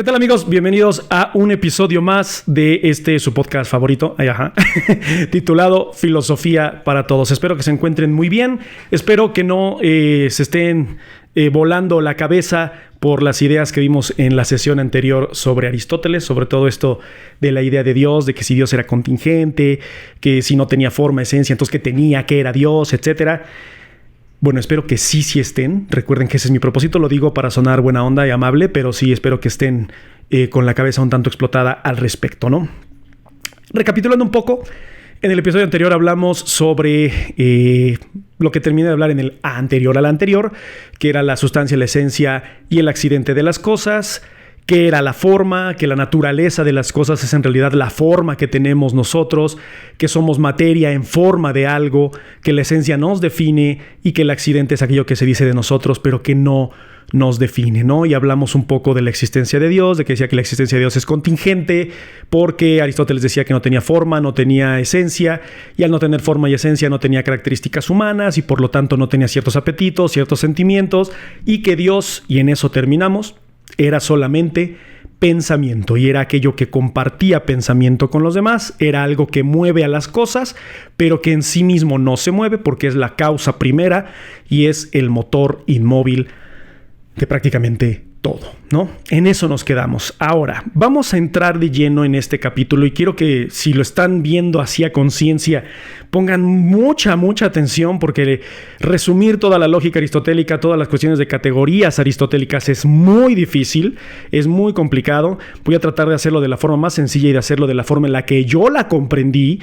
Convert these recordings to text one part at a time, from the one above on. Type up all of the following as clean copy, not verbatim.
¿Qué tal, amigos? Bienvenidos a un episodio más de su podcast favorito, titulado Filosofía para Todos. Espero que se encuentren muy bien. Espero que no se estén volando la cabeza por las ideas que vimos en la sesión anterior sobre Aristóteles, sobre todo esto de la idea de Dios, de que si Dios era contingente, que si no tenía forma, esencia, entonces ¿qué tenía? ¿Qué era Dios? Etcétera. Bueno, espero que sí estén. Recuerden que ese es mi propósito. Lo digo para sonar buena onda y amable, pero sí espero que estén con la cabeza un tanto explotada al respecto, ¿no? Recapitulando un poco, en el episodio anterior hablamos sobre lo que terminé de hablar en el anterior al anterior, que era la sustancia, la esencia y el accidente de las cosas, que era la forma, que la naturaleza de las cosas es en realidad la forma que tenemos nosotros, que somos materia en forma de algo, que la esencia nos define y que el accidente es aquello que se dice de nosotros, pero que no nos define, ¿no? Y hablamos un poco de la existencia de Dios, de que decía que la existencia de Dios es contingente, porque Aristóteles decía que no tenía forma, no tenía esencia, y al no tener forma y esencia no tenía características humanas, y por lo tanto no tenía ciertos apetitos, ciertos sentimientos, y que Dios, y en eso terminamos, era solamente pensamiento y era aquello que compartía pensamiento con los demás, era algo que mueve a las cosas, pero que en sí mismo no se mueve porque es la causa primera y es el motor inmóvil de prácticamente todo, ¿no? En eso nos quedamos. Ahora, vamos a entrar de lleno en este capítulo y quiero que si lo están viendo así a conciencia, pongan mucha atención porque resumir toda la lógica aristotélica, todas las cuestiones de categorías aristotélicas es muy difícil, es muy complicado. Voy a tratar de hacerlo de la forma más sencilla y de hacerlo de la forma en la que yo la comprendí.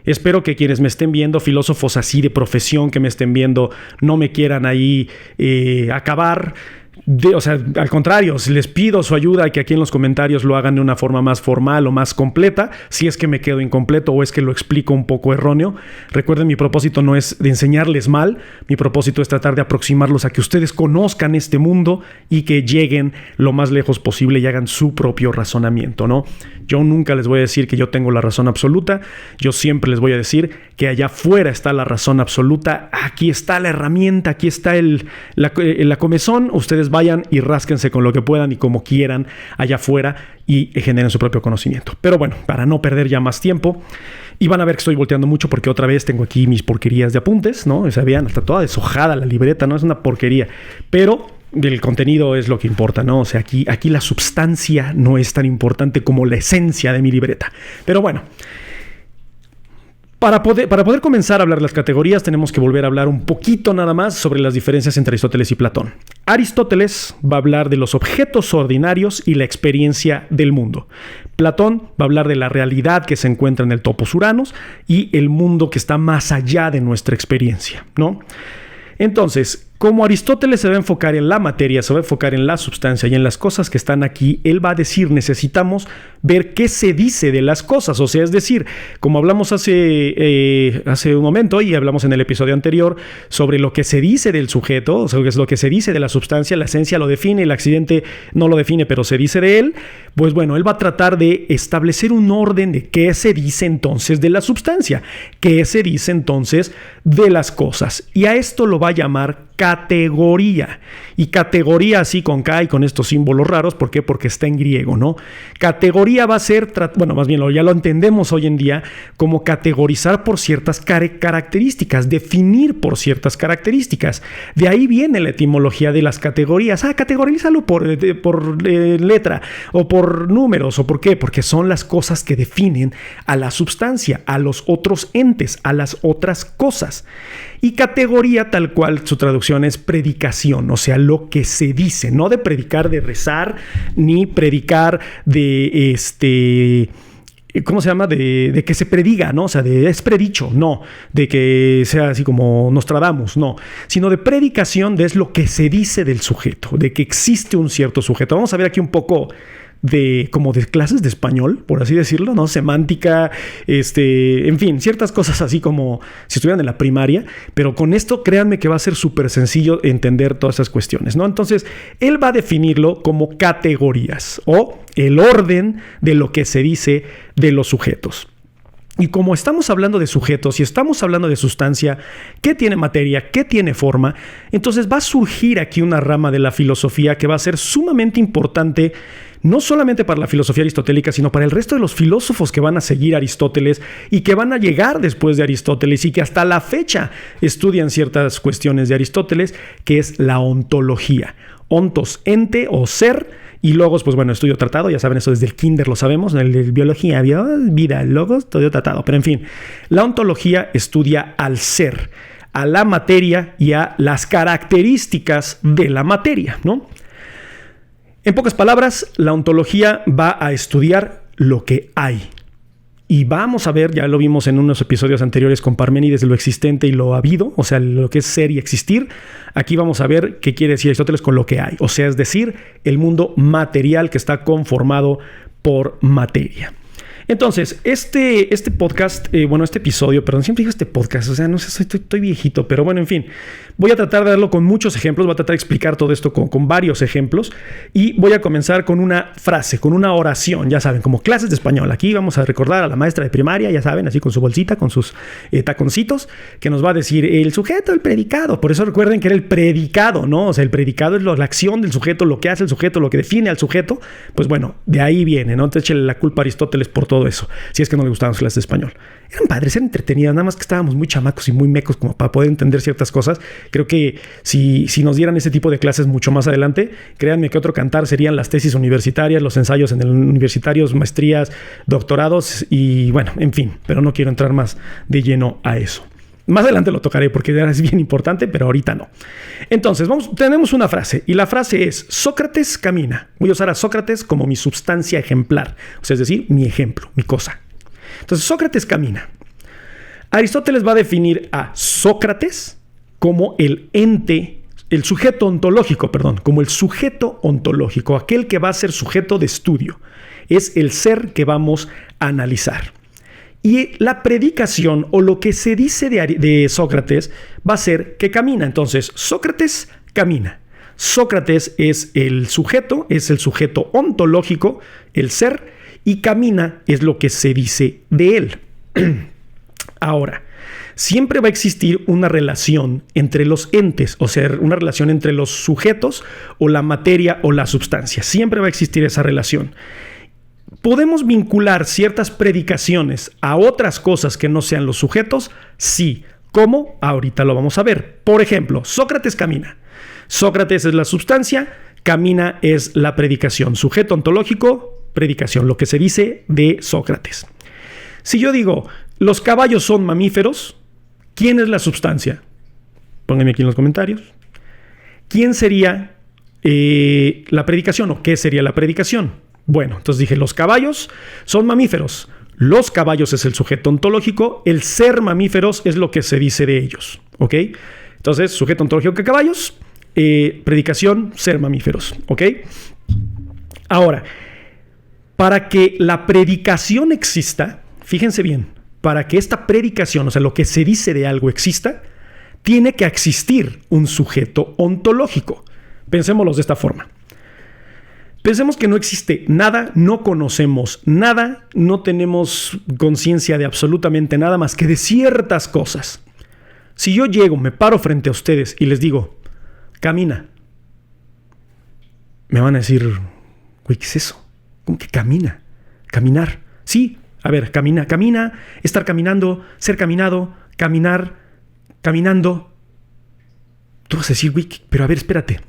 Espero que quienes me estén viendo, filósofos así de profesión que me estén viendo, no me quieran ahí acabar. Al contrario, les pido su ayuda, que aquí en los comentarios lo hagan de una forma más formal o más completa, si es que me quedo incompleto o es que lo explico un poco erróneo. Recuerden, mi propósito no es de enseñarles mal, mi propósito es tratar de aproximarlos a que ustedes conozcan este mundo y que lleguen lo más lejos posible y hagan su propio razonamiento, ¿no? Yo nunca les voy a decir que yo tengo la razón absoluta, yo siempre les voy a decir que allá afuera está la razón absoluta, aquí está la herramienta, aquí está la comezón, ustedes vayan y rásquense con lo que puedan y como quieran allá afuera y generen su propio conocimiento. Pero bueno, para no perder ya más tiempo, y van a ver que estoy volteando mucho porque otra vez tengo aquí mis porquerías de apuntes, ¿no? O sea, vean, está toda deshojada la libreta, ¿no? Es una porquería, pero el contenido es lo que importa, ¿no? O sea, aquí la substancia no es tan importante como la esencia de mi libreta. Pero bueno, para poder comenzar a hablar de las categorías tenemos que volver a hablar un poquito nada más sobre las diferencias entre Aristóteles y Platón. Aristóteles va a hablar de los objetos ordinarios y la experiencia del mundo. Platón va a hablar de la realidad que se encuentra en el topos Uranos y el mundo que está más allá de nuestra experiencia, ¿no? Entonces, como Aristóteles se va a enfocar en la materia, se va a enfocar en la sustancia y en las cosas que están aquí, él va a decir, necesitamos ver qué se dice de las cosas. O sea, es decir, como hablamos hace un momento y hablamos en el episodio anterior sobre lo que se dice del sujeto, o sea, es lo que se dice de la sustancia, la esencia lo define, el accidente no lo define, pero se dice de él. Pues bueno, él va a tratar de establecer un orden de qué se dice entonces de la sustancia, qué se dice entonces de las cosas. Y a esto lo va a llamar categoría. Y categoría así con K y con estos símbolos raros. ¿Por qué? Porque está en griego, ¿no? Categoría va a ser, más bien ya lo entendemos hoy en día como categorizar por ciertas características, definir por ciertas características. De ahí viene la etimología de las categorías. Categorízalo por letra o por números. ¿O por qué? Porque son las cosas que definen a la sustancia, a los otros entes, a las otras cosas. Y categoría, tal cual, su traducción es predicación, o sea, lo que se dice, no de predicar, de rezar, ni predicar de ¿cómo se llama? De que se prediga, ¿no? O sea, es predicho, no. De que sea así como Nostradamus, no. Sino de predicación de es lo que se dice del sujeto, de que existe un cierto sujeto. Vamos a ver aquí un poco como de clases de español, por así decirlo, ¿no? Semántica, en fin, ciertas cosas así como si estuvieran en la primaria, pero con esto créanme que va a ser súper sencillo entender todas esas cuestiones, ¿no? Entonces, él va a definirlo como categorías o el orden de lo que se dice de los sujetos. Y como estamos hablando de sujetos y estamos hablando de sustancia, ¿qué tiene materia? ¿Qué tiene forma? Entonces va a surgir aquí una rama de la filosofía que va a ser sumamente importante, no solamente para la filosofía aristotélica, sino para el resto de los filósofos que van a seguir a Aristóteles y que van a llegar después de Aristóteles y que hasta la fecha estudian ciertas cuestiones de Aristóteles, que es la ontología. Ontos, ente o ser, y logos, pues bueno, estudio tratado, ya saben, eso desde el kinder lo sabemos, en el biología, vida, logos, estudio tratado, pero en fin, la ontología estudia al ser, a la materia y a las características de la materia, ¿no? En pocas palabras, la ontología va a estudiar lo que hay. Y vamos a ver, ya lo vimos en unos episodios anteriores con Parménides, lo existente y lo habido, o sea, lo que es ser y existir. Aquí vamos a ver qué quiere decir Aristóteles con lo que hay, o sea, es decir, el mundo material que está conformado por materia. Entonces, este podcast, este episodio, perdón, siempre digo este podcast, o sea, no sé, estoy viejito, pero bueno, en fin, voy a tratar de darlo con muchos ejemplos, voy a tratar de explicar todo esto con varios ejemplos y voy a comenzar con una frase, con una oración, ya saben, como clases de español. Aquí vamos a recordar a la maestra de primaria, ya saben, así con su bolsita, con sus taconcitos, que nos va a decir el sujeto, el predicado. Por eso recuerden que era el predicado, ¿no? O sea, el predicado es la acción del sujeto, lo que hace el sujeto, lo que define al sujeto. Pues bueno, de ahí viene, ¿no? Entonces, échale la culpa a Aristóteles por todo eso, si es que no le gustaban las clases de español. Eran padres, eran entretenidas, nada más que estábamos muy chamacos y muy mecos como para poder entender ciertas cosas. Creo que si nos dieran ese tipo de clases mucho más adelante, créanme que otro cantar serían las tesis universitarias, los ensayos en el universitarios, maestrías, doctorados y bueno, en fin, pero no quiero entrar más de lleno a eso. Más adelante lo tocaré porque es bien importante, pero ahorita no. Entonces, tenemos una frase y la frase es: Sócrates camina. Voy a usar a Sócrates como mi substancia ejemplar, o sea, es decir, mi ejemplo, mi cosa. Entonces, Sócrates camina. Aristóteles va a definir a Sócrates como el ente, el sujeto ontológico, como el sujeto ontológico, aquel que va a ser sujeto de estudio. Es el ser que vamos a analizar. Y la predicación o lo que se dice de Sócrates va a ser que camina. Entonces, Sócrates camina. Sócrates es el sujeto ontológico, el ser, y camina es lo que se dice de él. Ahora, siempre va a existir una relación entre los entes, o sea, una relación entre los sujetos o la materia o la substancia. Siempre va a existir esa relación. ¿Podemos vincular ciertas predicaciones a otras cosas que no sean los sujetos? Sí. ¿Cómo? Ahorita lo vamos a ver. Por ejemplo, Sócrates camina. Sócrates es la substancia, camina es la predicación. Sujeto ontológico, predicación, lo que se dice de Sócrates. Si yo digo, los caballos son mamíferos, ¿quién es la substancia? Pónganme aquí en los comentarios. ¿Quién sería la predicación o qué sería la predicación? Bueno, entonces dije, los caballos son mamíferos. Los caballos es el sujeto ontológico. El ser mamíferos es lo que se dice de ellos. ¿Ok? Entonces, sujeto ontológico que caballos. Predicación, ser mamíferos. ¿Ok? Ahora, para que la predicación exista, fíjense bien, para que esta predicación, o sea, lo que se dice de algo exista, tiene que existir un sujeto ontológico. Pensémoslo de esta forma. Pensemos que no existe nada, no conocemos nada, no tenemos conciencia de absolutamente nada más que de ciertas cosas. Si yo llego, me paro frente a ustedes y les digo, camina, me van a decir, güey, ¿qué es eso? ¿Cómo que camina? Caminar. Sí, a ver, camina, estar caminando, ser caminado, caminar, caminando. Tú vas a decir, güey, pero a ver, espérate.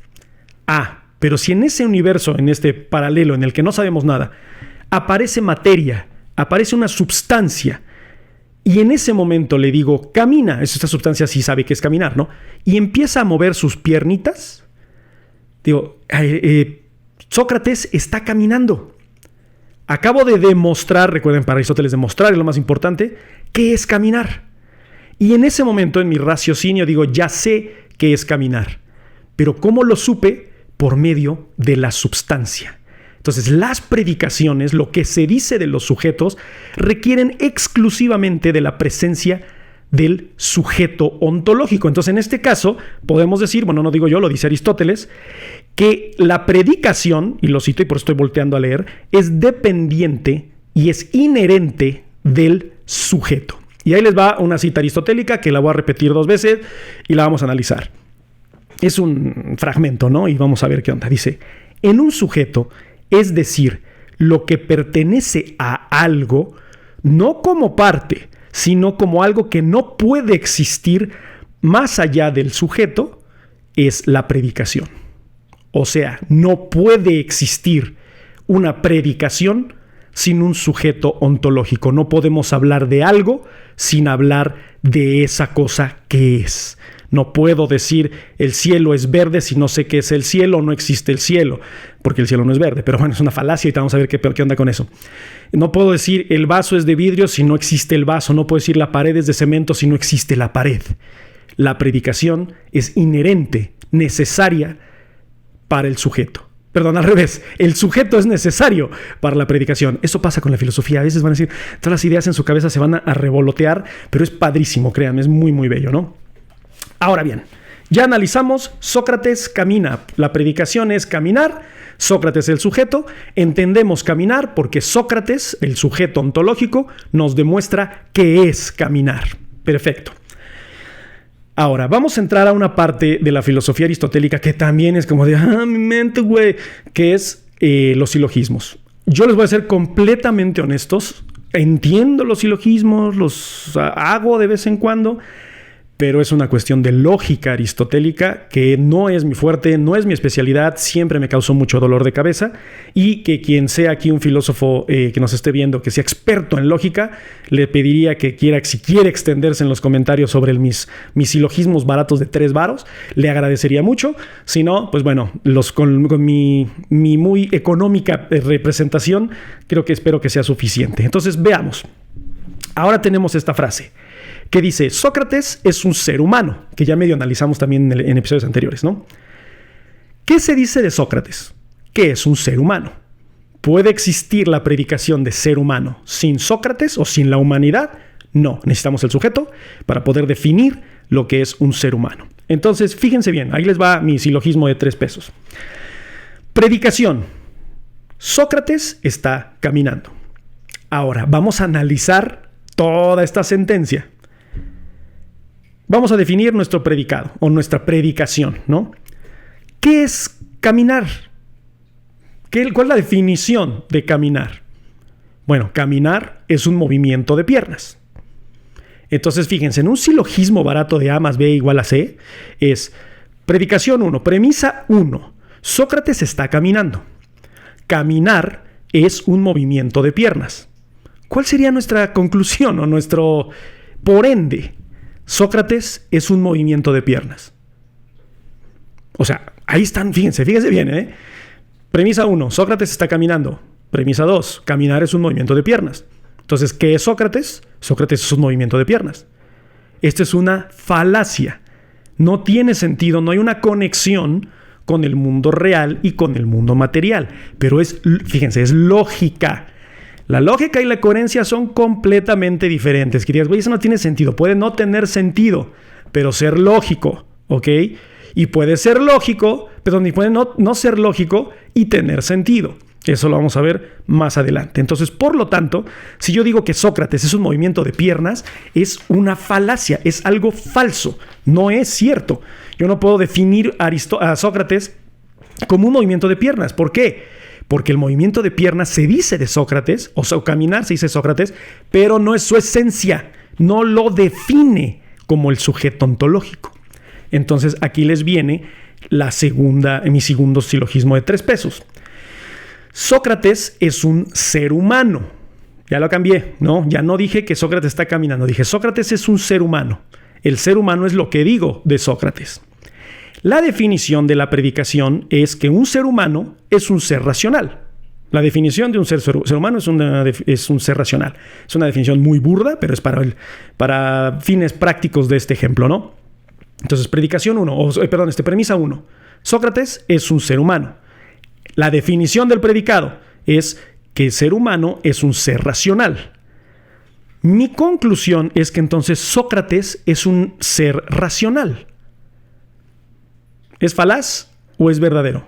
Pero si en ese universo, en este paralelo en el que no sabemos nada, aparece materia, aparece una substancia, y en ese momento le digo, camina, esta sustancia sí sabe que es caminar, ¿no? Y empieza a mover sus piernitas, digo, Sócrates está caminando. Acabo de demostrar, recuerden, para Aristóteles demostrar es lo más importante, ¿qué es caminar? Y en ese momento, en mi raciocinio, digo, ya sé qué es caminar. Pero ¿cómo lo supe? Por medio de la substancia. Entonces, las predicaciones, lo que se dice de los sujetos, requieren exclusivamente de la presencia del sujeto ontológico. Entonces, en este caso, podemos decir, bueno, no digo yo, lo dice Aristóteles, que la predicación, y lo cito y por eso estoy volteando a leer, es dependiente y es inherente del sujeto. Y ahí les va una cita aristotélica que la voy a repetir 2 veces y la vamos a analizar. Es un fragmento, ¿no? Y vamos a ver qué onda. Dice, en un sujeto es decir, lo que pertenece a algo, no como parte, sino como algo que no puede existir más allá del sujeto, es la predicación. O sea, no puede existir una predicación sin un sujeto ontológico. No podemos hablar de algo sin hablar de esa cosa que es. No puedo decir el cielo es verde si no sé qué es el cielo, no existe el cielo, porque el cielo no es verde. Pero bueno, es una falacia y vamos a ver qué onda con eso. No puedo decir el vaso es de vidrio si no existe el vaso. No puedo decir la pared es de cemento si no existe la pared. La predicación es inherente, necesaria para el sujeto. Perdón, al revés. El sujeto es necesario para la predicación. Eso pasa con la filosofía. A veces van a decir, todas las ideas en su cabeza se van a revolotear, pero es padrísimo, créanme, es muy, muy bello, ¿no? Ahora bien, ya analizamos, Sócrates camina. La predicación es caminar, Sócrates el sujeto. Entendemos caminar porque Sócrates, el sujeto ontológico, nos demuestra qué es caminar. Perfecto. Ahora, vamos a entrar a una parte de la filosofía aristotélica que también es como de, mi mente, güey, que es los silogismos. Yo les voy a ser completamente honestos. Entiendo los silogismos, los hago de vez en cuando, pero es una cuestión de lógica aristotélica que no es mi fuerte, no es mi especialidad, siempre me causó mucho dolor de cabeza, y que quien sea aquí un filósofo que nos esté viendo, que sea experto en lógica, le pediría que si quiere extenderse en los comentarios sobre mis silogismos baratos de 3 varos, le agradecería mucho. Si no, pues bueno, con mi muy económica representación, espero que sea suficiente. Entonces, veamos. Ahora tenemos esta frase que dice, Sócrates es un ser humano, que ya medio analizamos también en episodios anteriores, ¿no? ¿Qué se dice de Sócrates? Que es un ser humano. ¿Puede existir la predicación de ser humano sin Sócrates o sin la humanidad? No, necesitamos el sujeto para poder definir lo que es un ser humano. Entonces, fíjense bien, ahí les va mi silogismo de 3 pesos. Predicación. Sócrates está caminando. Ahora, vamos a analizar toda esta sentencia. Vamos a definir nuestro predicado o nuestra predicación, ¿no? ¿Qué es caminar? ¿Cuál es la definición de caminar? Bueno, caminar es un movimiento de piernas. Entonces, fíjense, en un silogismo barato de A más B igual a C, es predicación 1, premisa 1. Sócrates está caminando. Caminar es un movimiento de piernas. ¿Cuál sería nuestra conclusión o nuestro por ende? Sócrates es un movimiento de piernas. O sea, ahí están, fíjense bien, ¿eh? Premisa 1, Sócrates está caminando. Premisa 2, caminar es un movimiento de piernas. Entonces, ¿qué es Sócrates? Sócrates es un movimiento de piernas. Esta es una falacia. No tiene sentido, no hay una conexión con el mundo real y con el mundo material. Pero fíjense, es lógica. La lógica y la coherencia son completamente diferentes. Que digas, güey, eso no tiene sentido. Puede no tener sentido, pero ser lógico, ¿ok? Y puede ser lógico, perdón, y puede no ser lógico y tener sentido. Eso lo vamos a ver más adelante. Entonces, por lo tanto, si yo digo que Sócrates es un movimiento de piernas, es una falacia, es algo falso, no es cierto. Yo no puedo definir a Sócrates como un movimiento de piernas. ¿Por qué? Porque el movimiento de piernas se dice de Sócrates, o sea, caminar se dice Sócrates, pero no es su esencia, no lo define como el sujeto ontológico. Entonces, aquí les viene mi segundo silogismo de 3 pesos. Sócrates es un ser humano. Ya lo cambié, ¿no? Ya no dije que Sócrates está caminando, dije Sócrates es un ser humano. El ser humano es lo que digo de Sócrates. La definición de la predicación es que un ser humano es un ser racional. La definición de un ser humano es un ser racional. Es una definición muy burda, pero es para fines prácticos de este ejemplo, ¿no? Entonces, premisa 1. Sócrates es un ser humano. La definición del predicado es que el ser humano es un ser racional. Mi conclusión es que entonces Sócrates es un ser racional. ¿Es falaz o es verdadero?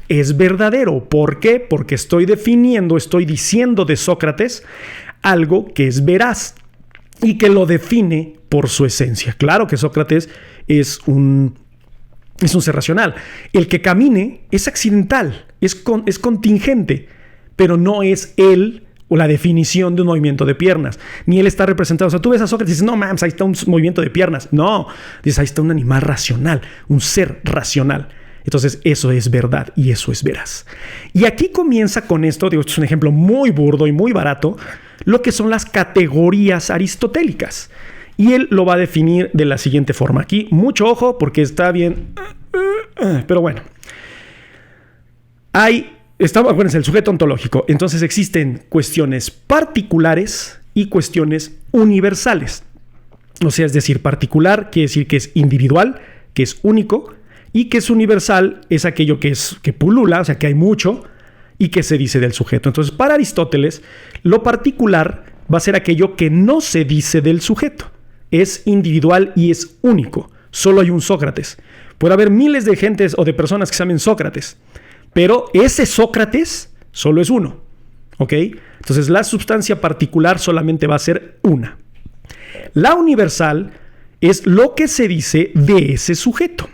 Es verdadero. ¿Por qué? Porque estoy diciendo de Sócrates algo que es veraz y que lo define por su esencia. Claro que Sócrates es un Es un ser racional. El que camine es accidental, es contingente, pero no es él o la definición de un movimiento de piernas. Ni él está representado. O sea, tú ves a Sócrates y dices, no mames, ahí está un movimiento de piernas. No, dices, ahí está un animal racional, un ser racional. Entonces, eso es verdad y eso es veraz. Y aquí comienza con esto, digo, esto es un ejemplo muy burdo y muy barato, lo que son las categorías aristotélicas. Y él lo va a definir de la siguiente forma. Aquí, mucho ojo porque está bien. Pero bueno. Acuérdense, el sujeto ontológico. Entonces existen cuestiones particulares y cuestiones universales. O sea, es decir, particular quiere decir que es individual, que es único, y que es universal es aquello que pulula, o sea, que hay mucho y que se dice del sujeto. Entonces, para Aristóteles, lo particular va a ser aquello que no se dice del sujeto. Es individual y es único. Solo hay un Sócrates. Puede haber miles de gentes o de personas que se llamen Sócrates, pero ese Sócrates solo es uno. ¿Ok? Entonces, la sustancia particular solamente va a ser una. La universal es lo que se dice de ese sujeto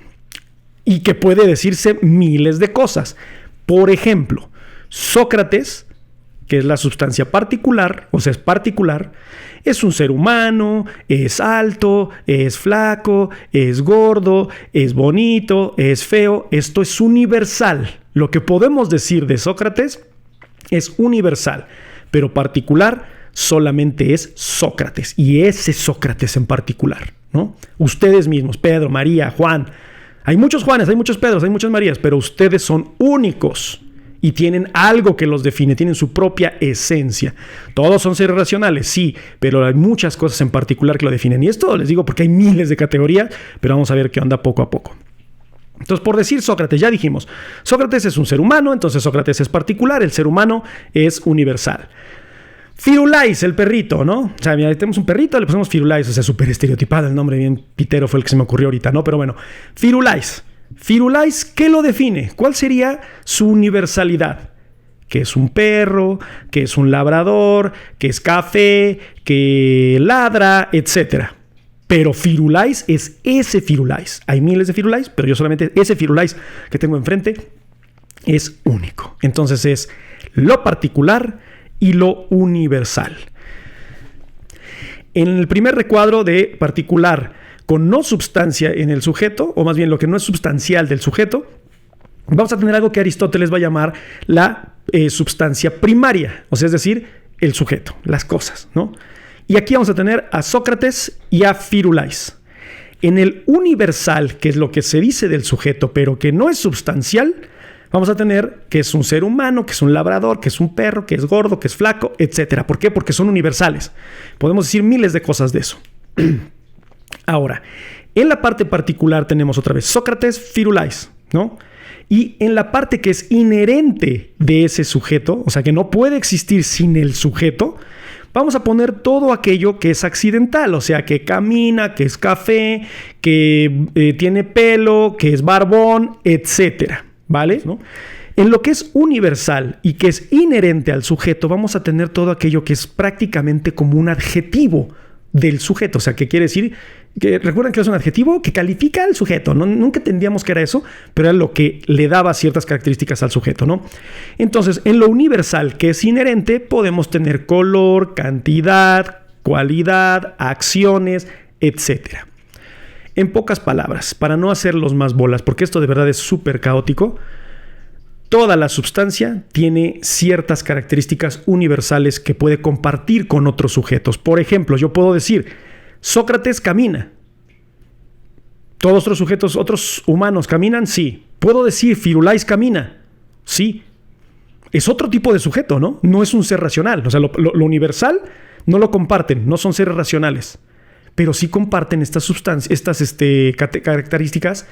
y que puede decirse miles de cosas. Por ejemplo, Sócrates, que es la sustancia particular, o sea, es particular, es un ser humano, es alto, es flaco, es gordo, es bonito, es feo. Esto es universal. Lo que podemos decir de Sócrates es universal, pero particular solamente es Sócrates, y ese Sócrates en particular, ¿no? Ustedes mismos, Pedro, María, Juan. Hay muchos Juanes, hay muchos Pedros, hay muchas Marías, pero ustedes son únicos y tienen algo que los define, tienen su propia esencia. Todos son seres racionales, sí, pero hay muchas cosas en particular que lo definen. Y esto les digo porque hay miles de categorías, pero vamos a ver qué onda poco a poco. Entonces, por decir Sócrates, ya dijimos, Sócrates es un ser humano, entonces Sócrates es particular, el ser humano es universal. Firulais, el perrito, ¿no? O sea, mira, tenemos un perrito, le pusimos Firulais, o sea, súper estereotipado el nombre, bien pitero fue el que se me ocurrió ahorita, ¿no? Pero bueno, Firulais. Firulais, ¿qué lo define? ¿Cuál sería su universalidad? Que es un perro, que es un labrador, que es café, que ladra, etc. Pero Firulais es ese Firulais. Hay miles de Firulais, pero yo solamente ese Firulais que tengo enfrente es único. Entonces es lo particular y lo universal. En el primer recuadro de particular con no substancia en el sujeto, o más bien lo que no es substancial del sujeto, vamos a tener algo que Aristóteles va a llamar la substancia primaria, o sea, es decir, el sujeto, las cosas, ¿no? Y aquí vamos a tener a Sócrates y a Firulais. En el universal, que es lo que se dice del sujeto, pero que no es substancial, vamos a tener que es un ser humano, que es un labrador, que es un perro, que es gordo, que es flaco, etc. ¿Por qué? Porque son universales. Podemos decir miles de cosas de eso. Ahora, en la parte particular tenemos otra vez Sócrates, Firulais, ¿no? Y en la parte que es inherente de ese sujeto, o sea, que no puede existir sin el sujeto, vamos a poner todo aquello que es accidental, o sea, que camina, que es café, que tiene pelo, que es barbón, etcétera, ¿vale? ¿No? En lo que es universal y que es inherente al sujeto, vamos a tener todo aquello que es prácticamente como un adjetivo del sujeto, o sea, que quiere decir que recuerden que es un adjetivo que califica al sujeto, ¿no? Nunca entendíamos que era eso, pero era lo que le daba ciertas características al sujeto, ¿no? Entonces, en lo universal que es inherente, podemos tener color, cantidad, cualidad, acciones, etc. En pocas palabras, para no hacerlos más bolas, porque esto de verdad es súper caótico, toda la sustancia tiene ciertas características universales que puede compartir con otros sujetos. Por ejemplo, yo puedo decir, Sócrates camina. ¿Todos otros sujetos, otros humanos caminan? Sí. ¿Puedo decir Firulais camina? Sí. Es otro tipo de sujeto, ¿no? No es un ser racional. O sea, lo universal no lo comparten, no son seres racionales. Pero sí comparten estas características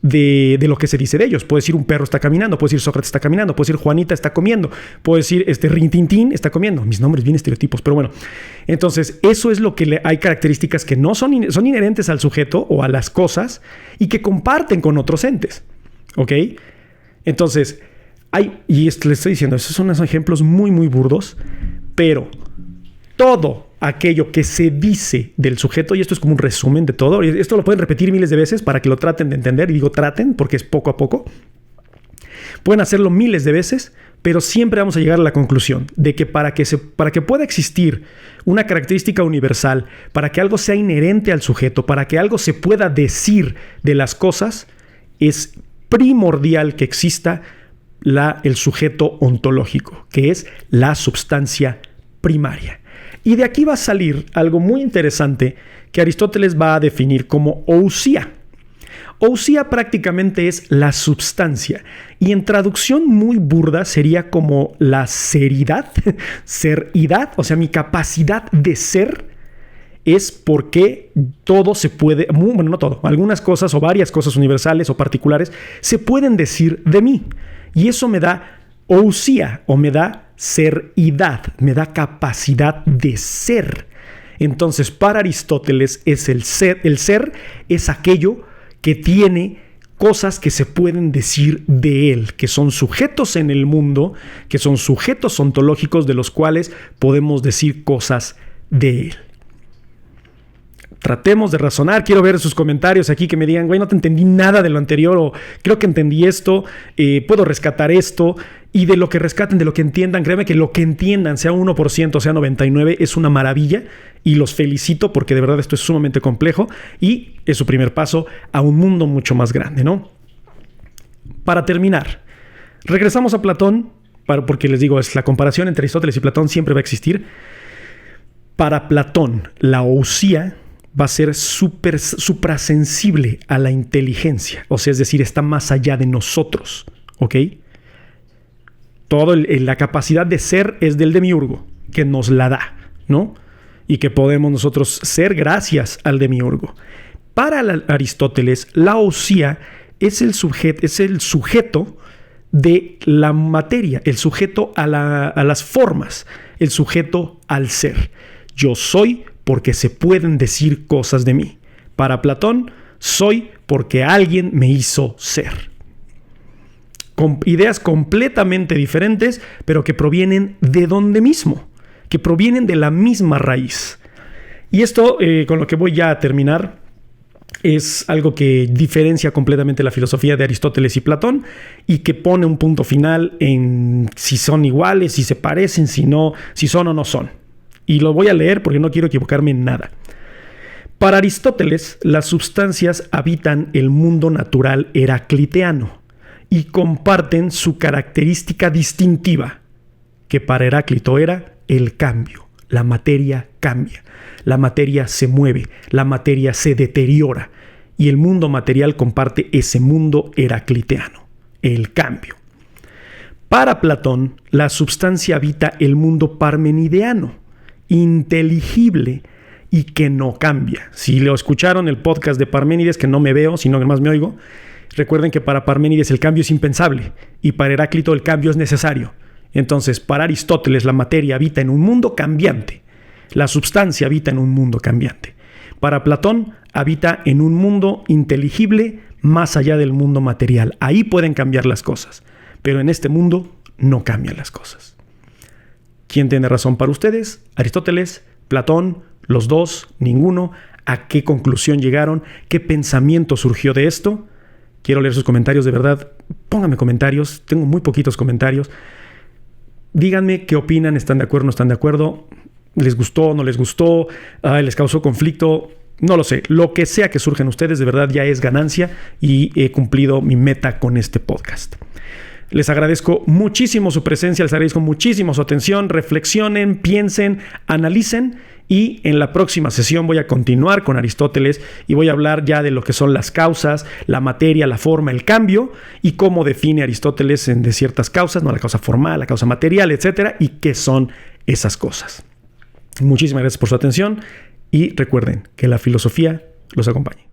de lo que se dice de ellos. Puedo decir un perro está caminando, puedo decir Sócrates está caminando, puedo decir Juanita está comiendo, puedo decir Rintintín está comiendo. Mis nombres bien estereotipos, pero bueno. Entonces, eso es lo que hay características que no son inherentes al sujeto o a las cosas y que comparten con otros entes. ¿Ok? Entonces, les estoy diciendo, esos son unos ejemplos muy, muy burdos, pero todo aquello que se dice del sujeto, y esto es como un resumen de todo, esto lo pueden repetir miles de veces para que lo traten de entender, y digo traten porque es poco a poco, pueden hacerlo miles de veces, pero siempre vamos a llegar a la conclusión de que para que pueda existir una característica universal, para que algo sea inherente al sujeto, para que algo se pueda decir de las cosas, es primordial que exista el sujeto ontológico, que es la substancia primaria. Y de aquí va a salir algo muy interesante que Aristóteles va a definir como ousia. Ousia prácticamente es la substancia, y en traducción muy burda sería como la seridad, seridad, o sea, mi capacidad de ser es porque todo se puede, bueno, no todo, algunas cosas o varias cosas universales o particulares se pueden decir de mí, y eso me da ousia o me da seridad, me da capacidad de ser. Entonces, para Aristóteles es el ser es aquello que tiene cosas que se pueden decir de él, que son sujetos en el mundo, que son sujetos ontológicos de los cuales podemos decir cosas de él. Tratemos de razonar. Quiero ver sus comentarios aquí que me digan, güey, no te entendí nada de lo anterior, o creo que entendí esto, puedo rescatar esto. Y de lo que rescaten, de lo que entiendan, créeme que lo que entiendan, sea 1%, sea 99%, es una maravilla. Y los felicito porque de verdad esto es sumamente complejo y es su primer paso a un mundo mucho más grande, ¿no? Para terminar, regresamos a Platón, porque les digo, es la comparación entre Aristóteles y Platón siempre va a existir. Para Platón, la ousia va a ser suprasensible a la inteligencia, o sea, es decir, está más allá de nosotros, ¿ok? La capacidad de ser es del demiurgo, que nos la da, ¿no? Y que podemos nosotros ser gracias al demiurgo. Para Aristóteles, la ousia es el sujeto de la materia, el sujeto a las formas, el sujeto al ser. Yo soy porque se pueden decir cosas de mí. Para Platón, soy porque alguien me hizo ser. Con ideas completamente diferentes, pero que provienen de donde mismo, que provienen de la misma raíz. Y esto, con lo que voy ya a terminar, es algo que diferencia completamente la filosofía de Aristóteles y Platón y que pone un punto final en si son iguales, si se parecen, si no, si son o no son. Y lo voy a leer porque no quiero equivocarme en nada. Para Aristóteles, las sustancias habitan el mundo natural heracliteano y comparten su característica distintiva, que para Heráclito era el cambio. La materia cambia, la materia se mueve, la materia se deteriora, y el mundo material comparte ese mundo heracliteano, el cambio. Para Platón, la substancia habita el mundo parmenideano, inteligible y que no cambia. Si lo escucharon el podcast de Parménides, que no me veo, sino que más me oigo, recuerden que para Parménides el cambio es impensable y para Heráclito el cambio es necesario. Entonces, para Aristóteles la materia habita en un mundo cambiante, la substancia habita en un mundo cambiante. Para Platón habita en un mundo inteligible más allá del mundo material. Ahí pueden cambiar las cosas, pero en este mundo no cambian las cosas. ¿Quién tiene razón para ustedes? ¿Aristóteles? ¿Platón? ¿Los dos? ¿Ninguno? ¿A qué conclusión llegaron? ¿Qué pensamiento surgió de esto? Quiero leer sus comentarios, de verdad. Pónganme comentarios. Tengo muy poquitos comentarios. Díganme qué opinan. ¿Están de acuerdo? ¿No están de acuerdo? ¿Les gustó? ¿No les gustó? ¿Les causó conflicto? No lo sé. Lo que sea que surjan ustedes, de verdad ya es ganancia y he cumplido mi meta con este podcast. Les agradezco muchísimo su presencia, les agradezco muchísimo su atención. Reflexionen, piensen, analicen y en la próxima sesión voy a continuar con Aristóteles y voy a hablar ya de lo que son las causas, la materia, la forma, el cambio y cómo define Aristóteles de ciertas causas, no la causa formal, la causa material, etcétera, y qué son esas cosas. Muchísimas gracias por su atención y recuerden que la filosofía los acompañe.